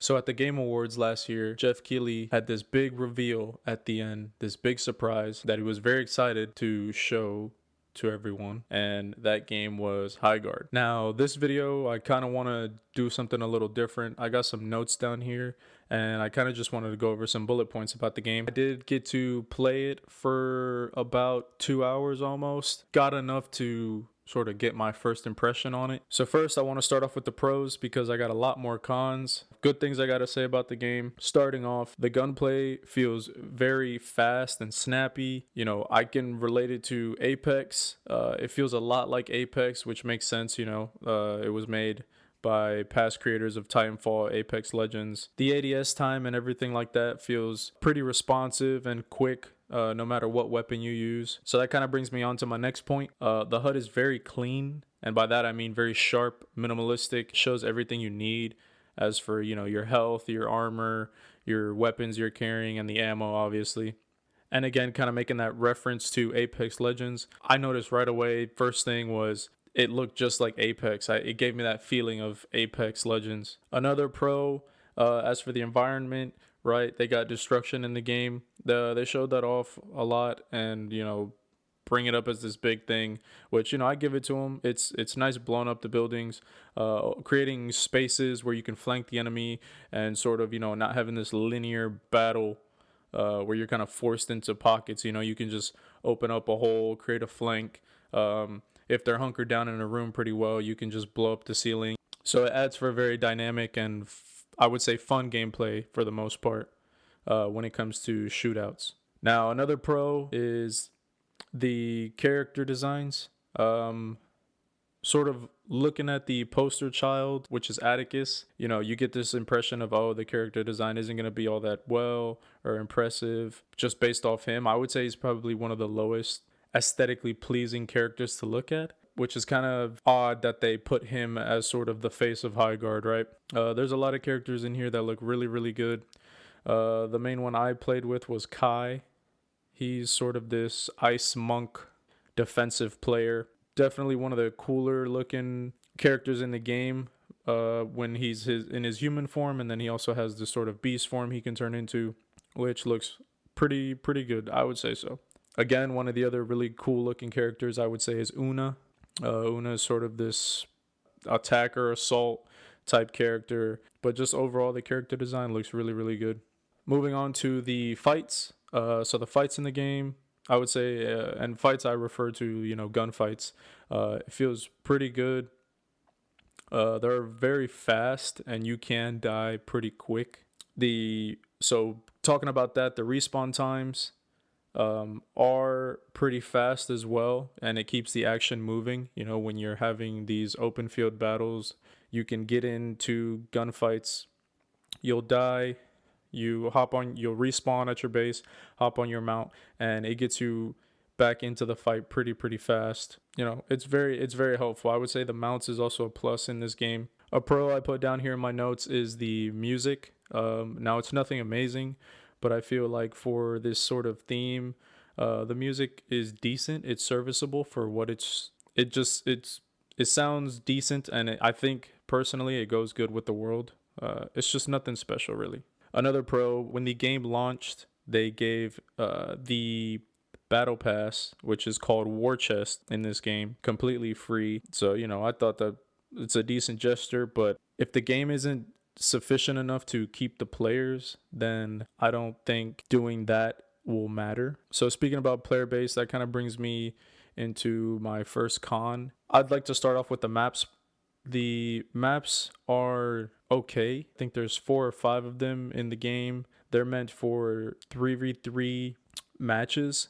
So at the Game Awards last year, Jeff Keighley had this big reveal at the end, this big surprise that he was very excited to show to everyone, and that game was Highguard. Now, this video, I kind of want to do something a little different. I got some notes down here, and I kind of just wanted to go over some bullet points about the game. I did get to play it for about 2 hours almost. Got enough to sort of get my first impression on it. So first I want to start off with the pros because I got a lot more cons. Good things I got to say about the game. Starting off, the gunplay feels very fast and snappy. You know, I can relate it to Apex. It feels a lot like Apex, which makes sense. You know, it was made by past creators of Titanfall, Apex Legends. The ADS time and everything like that feels pretty responsive and quick. No matter what weapon you use. So that kind of brings me on to my next point. The HUD is very clean, and by that I mean very sharp, minimalistic, shows everything you need as for, you know, your health, your armor, your weapons you're carrying, and the ammo, obviously. And again, kind of making that reference to Apex Legends, I noticed right away, first thing was it looked just like Apex. It gave me that feeling of Apex Legends. Another pro, as for the environment, right, they got destruction in the game. They showed that off a lot, and, you know, bring it up as this big thing, which, you know, I give it to them. It's nice blowing up the buildings, creating spaces where you can flank the enemy, and sort of, you know, not having this linear battle where you're kind of forced into pockets. You know, you can just open up a hole, create a flank. If they're hunkered down in a room pretty well, you can just blow up the ceiling. So it adds for a very dynamic and I would say fun gameplay for the most part when it comes to shootouts. Now, another pro is the character designs. Sort of looking at the poster child, which is Atticus, you know, you get this impression of, oh, the character design isn't going to be all that well or impressive just based off him. I would say he's probably one of the lowest aesthetically pleasing characters to look at, which is kind of odd that they put him as sort of the face of Highguard, right? There's a lot of characters in here that look really, really good. The main one I played with was Kai. He's sort of this ice monk defensive player. Definitely one of the cooler looking characters in the game when he's in his human form, and then he also has this sort of beast form he can turn into, which looks pretty good, I would say so. Again, one of the other really cool looking characters I would say is Una. Una is sort of this attacker, assault type character, but just overall the character design looks really, really good. Moving on to the fights. So the fights in the game, I would say, and fights I refer to, you know, gunfights. It feels pretty good. They're very fast, and you can die pretty quick. So talking about that, the respawn times are pretty fast as well, and it keeps the action moving. You know, when you're having these open field battles, you can get into gunfights, you'll die, you'll respawn at your base, hop on your mount, and it gets you back into the fight pretty fast. You know, it's very helpful. I would say the mounts is also a plus in this game. A pro I put down here in my notes is the music. Now it's nothing amazing, but I feel like for this sort of theme, the music is decent. It's serviceable for what it sounds decent, and I think personally it goes good with the world. It's just nothing special really. Another pro, when the game launched, they gave the battle pass, which is called War Chest in this game, completely free. So, you know, I thought that it's a decent gesture, but if the game isn't sufficient enough to keep the players, then I don't think doing that will matter. So speaking about player base, that kind of brings me into my first con. I'd like to start off with the maps. The maps are okay. I think there's 4 or 5 of them in the game. They're meant for 3v3 matches.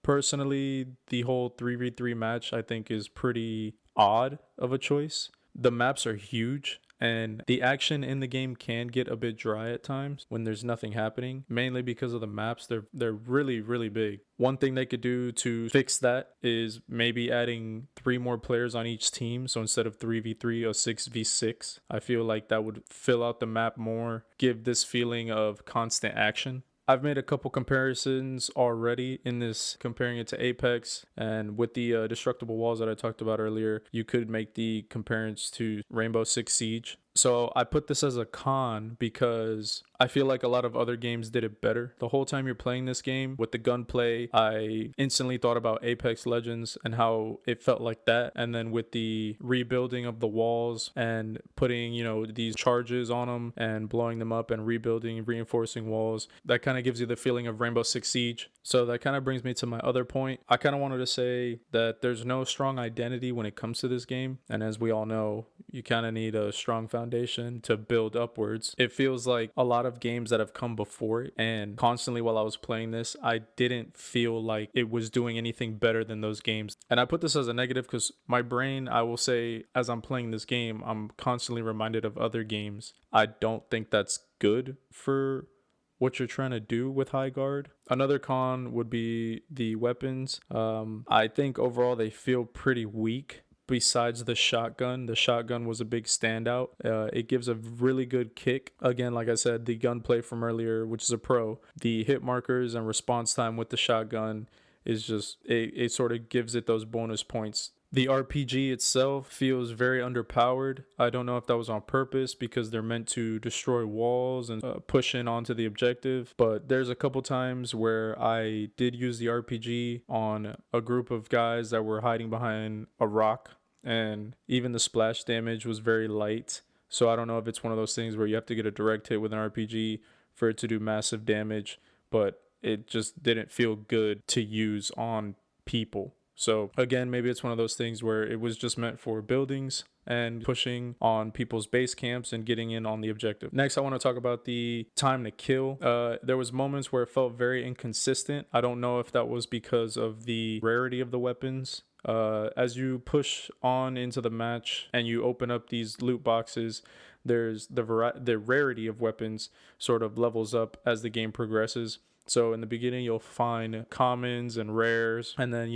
Personally, the whole 3v3 match I think is pretty odd of a choice. The maps are huge, and the action in the game can get a bit dry at times when there's nothing happening, mainly because of the maps. They're really big. One thing they could do to fix that is maybe adding 3 more players on each team. So instead of 3v3, a 6v6. I feel like that would fill out the map more, give this feeling of constant action. I've made a couple comparisons already in this, comparing it to Apex, and with the destructible walls that I talked about earlier, you could make the comparison to Rainbow Six Siege. So I put this as a con because I feel like a lot of other games did it better. The whole time you're playing this game with the gunplay, I instantly thought about Apex Legends and how it felt like that. And then with the rebuilding of the walls and putting, these charges on them and blowing them up and rebuilding, reinforcing walls, that kind of gives you the feeling of Rainbow Six Siege. So that kind of brings me to my other point. I kind of wanted to say that there's no strong identity when it comes to this game. And as we all know, you kind of need a strong foundation to build upwards. It feels like a lot of games that have come before it, and constantly while I was playing this, I didn't feel like it was doing anything better than those games. And I put this as a negative because my brain, I will say, as I'm playing this game, I'm constantly reminded of other games. I don't think that's good for what you're trying to do with High Guard. Another con would be the weapons. I think overall they feel pretty weak. Besides the shotgun was a big standout. It gives a really good kick. Again, like I said, the gunplay from earlier, which is a pro, the hit markers and response time with the shotgun is just, it sort of gives it those bonus points. The RPG itself feels very underpowered. I don't know if that was on purpose because they're meant to destroy walls and push in onto the objective. But there's a couple times where I did use the RPG on a group of guys that were hiding behind a rock, and even the splash damage was very light. So I don't know if it's one of those things where you have to get a direct hit with an RPG for it to do massive damage, but it just didn't feel good to use on people. So again, maybe it's one of those things where it was just meant for buildings and pushing on people's base camps and getting in on the objective. Next, I want to talk about the time to kill. There was moments where it felt very inconsistent. I don't know if that was because of the rarity of the weapons. As you push on into the match and you open up these loot boxes, there's the rarity of weapons sort of levels up as the game progresses. So in the beginning, you'll find commons and rares, and then,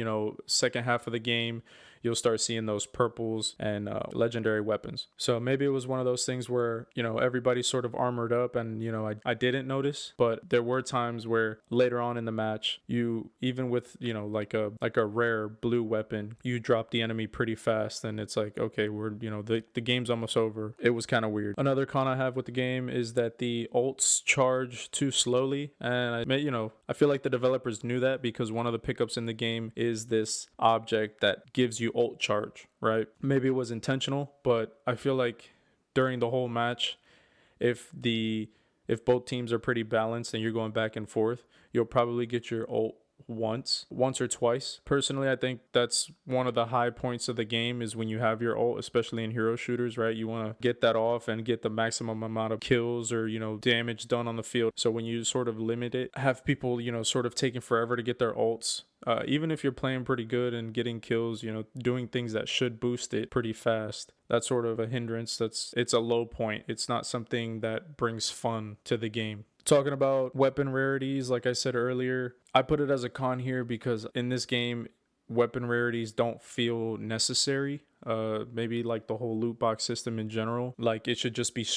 second half of the game, you'll start seeing those purples and legendary weapons. So maybe it was one of those things where, everybody's sort of armored up and, I didn't notice, but there were times where later on in the match, you, even with, like a rare blue weapon, you drop the enemy pretty fast and it's like, okay, we're, the game's almost over. It was kind of weird. Another con I have with the game is that the ults charge too slowly, and I feel like the developers knew that because one of the pickups in the game is this object that gives you ult charge, right? Maybe it was intentional, but I feel like during the whole match, if both teams are pretty balanced and you're going back and forth, you'll probably get your ult once or twice. Personally, I think that's one of the high points of the game is when you have your ult, especially in hero shooters, right? You want to get that off and get the maximum amount of kills or, damage done on the field. So when you sort of limit it, have people, sort of taking forever to get their ults, even if you're playing pretty good and getting kills, doing things that should boost it pretty fast, that's sort of a hindrance. It's a low point. It's not something that brings fun to the game. Talking about weapon rarities, like I said earlier, I put it as a con here because in this game, weapon rarities don't feel necessary. Maybe like the whole loot box system in general, like it should just be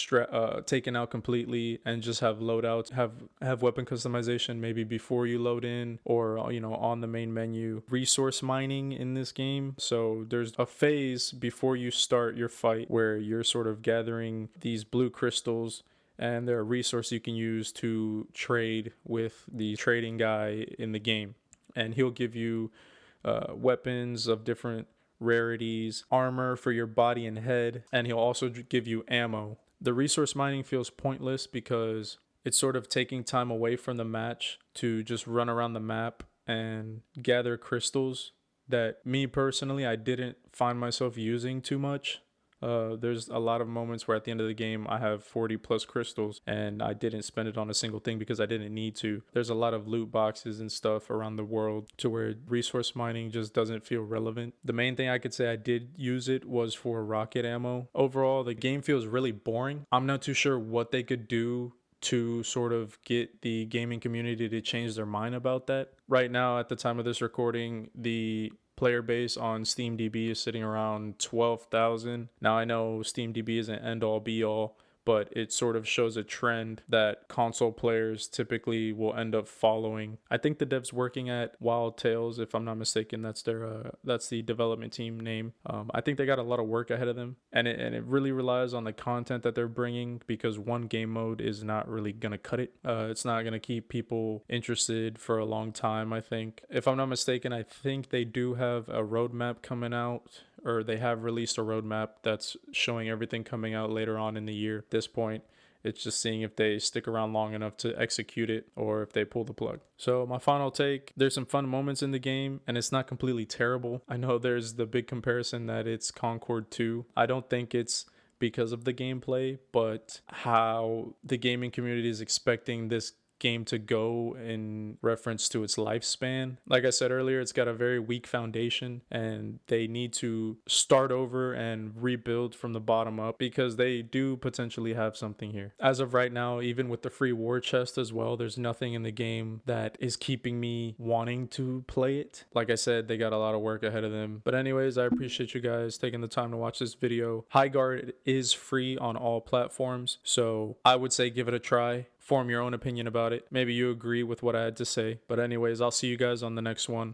taken out completely and just have loadouts, have weapon customization maybe before you load in or on the main menu. Resource mining in this game, so there's a phase before you start your fight where you're sort of gathering these blue crystals, and they're a resource you can use to trade with the trading guy in the game, and he'll give you weapons of different rarities, armor for your body and head, and he'll also give you ammo. The resource mining feels pointless because it's sort of taking time away from the match to just run around the map and gather crystals that me personally, I didn't find myself using too much. There's a lot of moments where at the end of the game I have 40 plus crystals and I didn't spend it on a single thing because I didn't need to. There's a lot of loot boxes and stuff around the world to where resource mining just doesn't feel relevant. The main thing I could say I did use it was for rocket ammo. Overall, the game feels really boring. I'm not too sure what they could do to sort of get the gaming community to change their mind about that. Right now, at the time of this recording, the player base on SteamDB is sitting around 12,000. Now I know SteamDB isn't end all be all, but it sort of shows a trend that console players typically will end up following. I think the devs working at Wild Tales, if I'm not mistaken, that's the development team name. I think they got a lot of work ahead of them, and it really relies on the content that they're bringing, because one game mode is not really gonna cut it. It's not gonna keep people interested for a long time. I think, if I'm not mistaken, I think they do have a roadmap coming out, or they have released a roadmap that's showing everything coming out later on in the year. At this point, it's just seeing if they stick around long enough to execute it or if they pull the plug. So my final take, there's some fun moments in the game and it's not completely terrible. I know there's the big comparison that it's Concord 2. I don't think it's because of the gameplay, but how the gaming community is expecting this game to go in reference to its lifespan. Like I said earlier, it's got a very weak foundation and they need to start over and rebuild from the bottom up, because they do potentially have something here. As of right now, even with the free war chest as well, there's nothing in the game that is keeping me wanting to play it. Like I said, they got a lot of work ahead of them. But anyways, I appreciate you guys taking the time to watch this video. Highguard is free on all platforms, so I would say give it a try. Form your own opinion about it. Maybe you agree with what I had to say. But anyways, I'll see you guys on the next one.